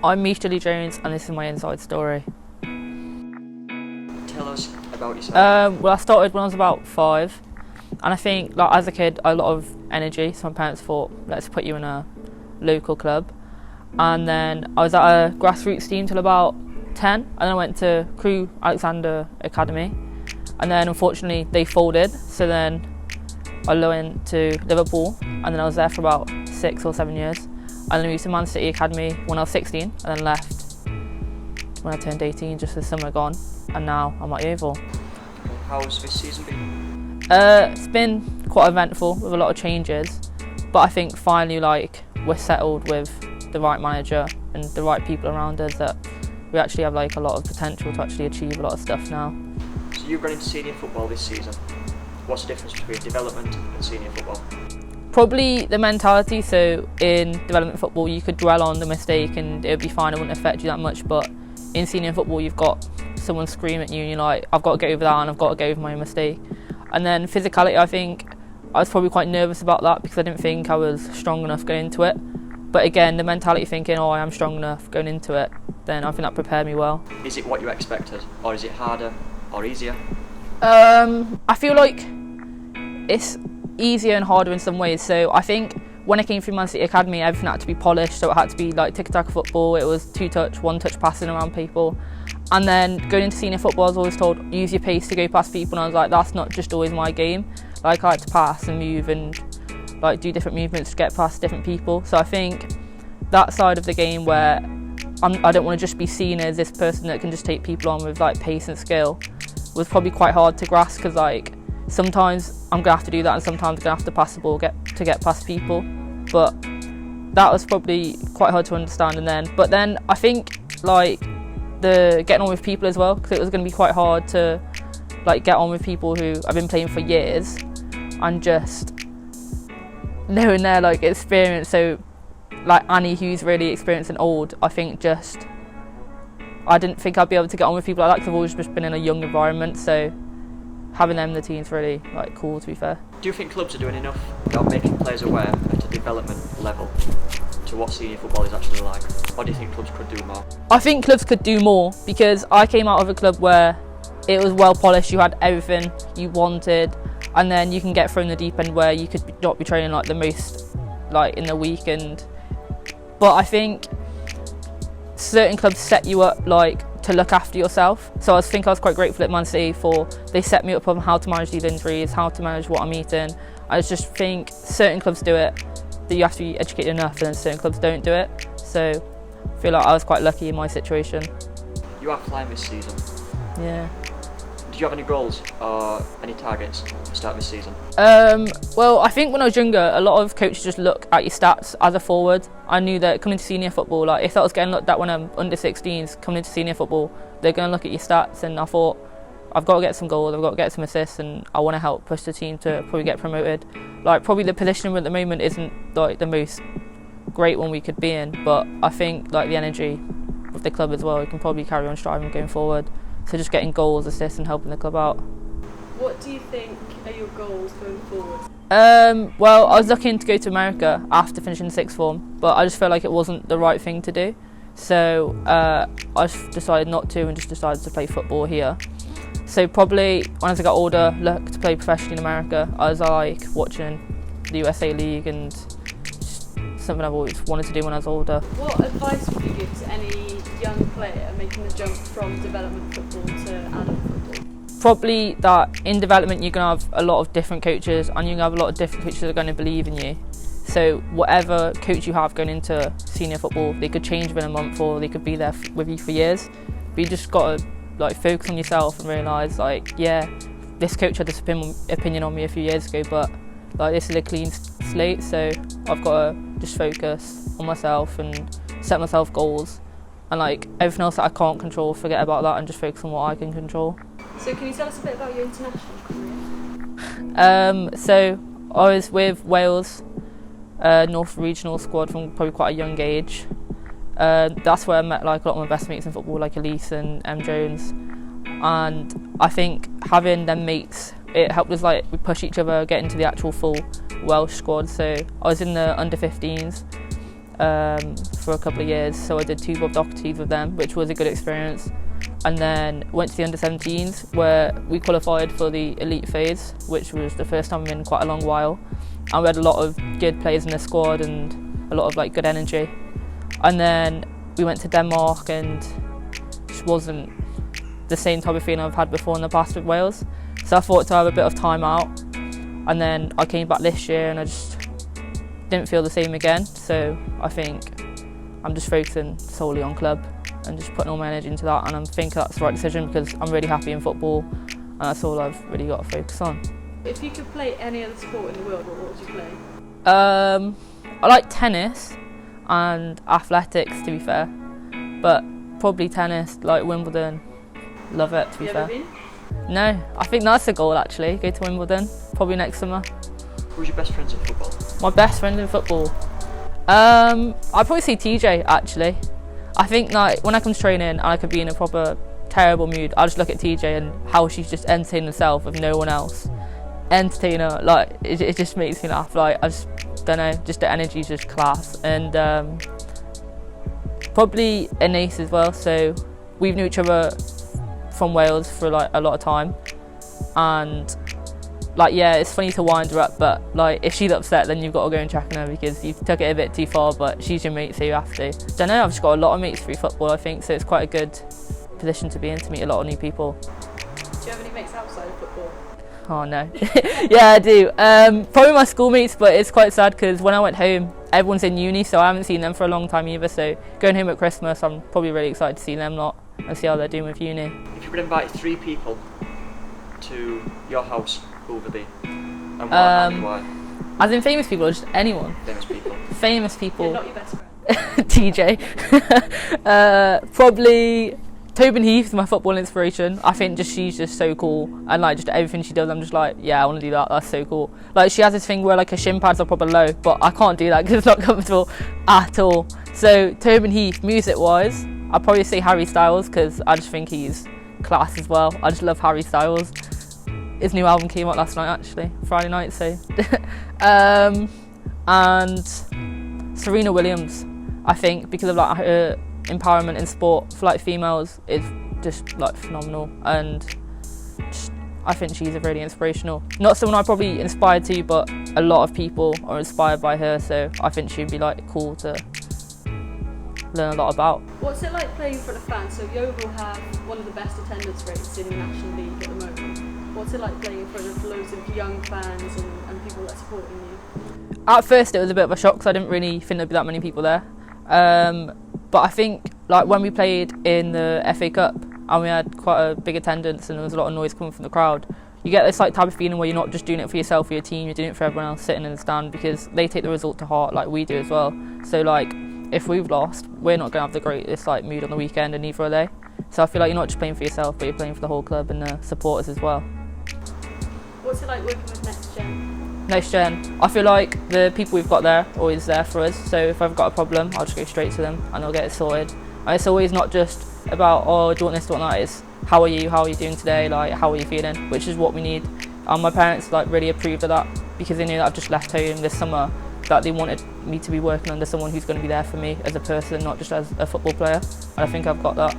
I'm Meesha Dudley-Jones and this is my inside story. Tell us about yourself. Well, I started when I was about 5, and I think like as a kid I had a lot of energy, so my parents thought, let's put you in a local club. And then I was at a grassroots team till about 10, and then I went to Crewe Alexander Academy, and then unfortunately they folded, so then I went to Liverpool, and then I was there for about 6 or 7 years, and then I moved to Man City Academy when I was 16, and then left when I turned 18, just this summer gone, and now I'm at Yeovil. How's this season been? It's been quite eventful with a lot of changes, but I think finally we're settled with the right manager and the right people around us, that we actually have a lot of potential to actually achieve a lot of stuff now. So you've gone into senior football this season. What's the difference between development and senior football? Probably the mentality. So in development football you could dwell on the mistake and it would be fine, it wouldn't affect you that much, but in senior football you've got someone screaming at you and you're like, I've got to get over that and I've got to get over my mistake. And then physicality, I think I was probably quite nervous about that because I didn't think I was strong enough going into it. But again, the mentality thinking, I am strong enough going into it, then I think that prepared me well. Is it what you expected, or is it harder or easier? I feel like it's easier and harder in some ways. So I think when I came through Man City Academy, everything had to be polished, so it had to be like tic-tac football. It was 2-touch, 1-touch passing around people. And then going into senior football, I was always told, use your pace to go past people, and I was like, that's not just always my game. I like to pass and move and do different movements to get past different people. So I think that side of the game where I don't want to just be seen as this person that can just take people on with pace and skill was probably quite hard to grasp, because sometimes I'm going to have to do that and sometimes I'm going to have to pass the ball to get past people. But that was probably quite hard to understand. But then I think the getting on with people as well, because it was going to be quite hard to get on with people who I've been playing for years and just knowing their experience. So Annie, who's really experienced and old, I think I didn't think I'd be able to get on with people like that because I've always just been in a young environment, so having them in the team's really cool, to be fair. Do you think clubs are doing enough about making players aware at a development level to what senior football is actually like, or do you think clubs could do more? I think clubs could do more, because I came out of a club where it was well polished, you had everything you wanted, and then you can get thrown the deep end where you could not be training the most in the week. But I think certain clubs set you up to look after yourself. So I think I was quite grateful at Man City they set me up on how to manage these injuries, how to manage what I'm eating. I just think certain clubs do it, that you have to be educated enough, and then certain clubs don't do it. So I feel like I was quite lucky in my situation. You are flying this season. Yeah. Did you have any goals or any targets to start this season? Well, I think when I was younger, a lot of coaches just look at your stats as a forward. I knew that coming into senior football, if I was getting looked at when I'm under 16s, coming into senior football, they're going to look at your stats, and I thought, I've got to get some goals, I've got to get some assists, and I want to help push the team to probably get promoted. Probably the position at the moment isn't the most great one we could be in, but I think the energy with the club as well, we can probably carry on striving going forward. So just getting goals, assists and helping the club out. What do you think are your goals going forward? Well, I was looking to go to America after finishing sixth form, but I just felt like it wasn't the right thing to do. So I just decided not to and just decided to play football here. So probably when as I got older, look to play professionally in America. I was watching the USA League, and just something I've always wanted to do when I was older. What advice would you give to any young player making the jump from development football to adult football? Probably that in development you're going to have a lot of different coaches, and you're going to have a lot of different coaches that are going to believe in you. So whatever coach you have going into senior football, they could change within a month or they could be there with you for years. But you just got to focus on yourself and realise yeah, this coach had this opinion on me a few years ago, but this is a clean slate, so I've got to just focus on myself and set myself goals, and everything else that I can't control, forget about that and just focus on what I can control. So can you tell us a bit about your international career? So I was with Wales North Regional squad from probably quite a young age. That's where I met a lot of my best mates in football, Elise and Jones, and I think having them mates, it helped us we push each other, get into the actual full Welsh squad. So I was in the under 15s, for a couple of years, so I did 2 Bob Doherty's with them, which was a good experience. And then went to the under-17s where we qualified for the elite phase, which was the first time in quite a long while. And we had a lot of good players in the squad and a lot of like good energy. And then we went to Denmark, and it wasn't the same type of feeling I've had before in the past with Wales. So I thought to have a bit of time out. And then I came back this year and I just didn't feel the same again. So I think I'm just focusing solely on club and just putting all my energy into that, and I think that's the right decision because I'm really happy in football and that's all I've really got to focus on. If you could play any other sport in the world, what would you play? I like tennis and athletics, to be fair, but probably tennis, like Wimbledon. Love it, to be fair. Have you ever been? No, I think that's the goal actually, go to Wimbledon, probably next summer. Who's your best friends in football? My best friend in football? I'd probably say TJ actually. I think like when I come to training and I could be in a proper terrible mood, I just look at TJ and how she's just entertaining herself with no one else. Entertain her, like it just makes me laugh. Like I just don't know, just the energy's just class. And probably an ace as well. So we've known each other from Wales for like a lot of time, and like yeah, it's funny to wind her up, but like if she's upset, then you've got to go and check on her because you took it a bit too far. But she's your mate, so you have to. Don't know, I've just got a lot of mates through football, I think, so it's quite a good position to be in, to meet a lot of new people. Do you have any mates outside of football? Oh no. Yeah, I do. Probably my schoolmates, but it's quite sad because when I went home, everyone's in uni, so I haven't seen them for a long time either. So going home at Christmas, I'm probably really excited to see them lot and see how they're doing with uni. If you could invite 3 people to your house, who would they be? And why? And why? As in famous people or just anyone? Famous people. Famous people. Yeah, not your best friend. TJ. Probably Tobin Heath's my football inspiration. I think she's just so cool, and like just everything she does, I'm just like, yeah, I want to do that. That's so cool. Like she has this thing where like her shin pads are proper low, but I can't do that because it's not comfortable at all. So Tobin Heath, music-wise, I'd probably say Harry Styles because I just think he's class as well. I just love Harry Styles. His new album came out last night, actually, Friday night. So, and Serena Williams, I think, because of like her empowerment in sport for like females is just like phenomenal, and just, I think she's a really inspirational. Not someone I probably inspired to, but a lot of people are inspired by her. So I think she'd be like cool to learn a lot about. What's it like playing in front of fans? So Yeovil have one of the best attendance rates in the National League at the moment. What's it like playing in front of loads of young fans and people that are supporting you? At first it was a bit of a shock because I didn't really think there'd be that many people there. But I think like when we played in the FA Cup and we had quite a big attendance and there was a lot of noise coming from the crowd, you get this like type of feeling where you're not just doing it for yourself or your team, you're doing it for everyone else sitting in the stand because they take the result to heart like we do as well. So like if we've lost, we're not going to have the greatest like mood on the weekend, and neither are they. So I feel like you're not just playing for yourself, but you're playing for the whole club and the supporters as well. What's it like working with Next Gen? Next Gen, I feel like the people we've got there are always there for us. So if I've got a problem, I'll just go straight to them and they'll get it sorted. And it's always not just about, oh, do you want this, do you want that? It's how are you doing today, like how are you feeling, which is what we need. And my parents like really approved of that because they knew that I've just left home this summer, that they wanted me to be working under someone who's going to be there for me as a person, not just as a football player. And I think I've got that.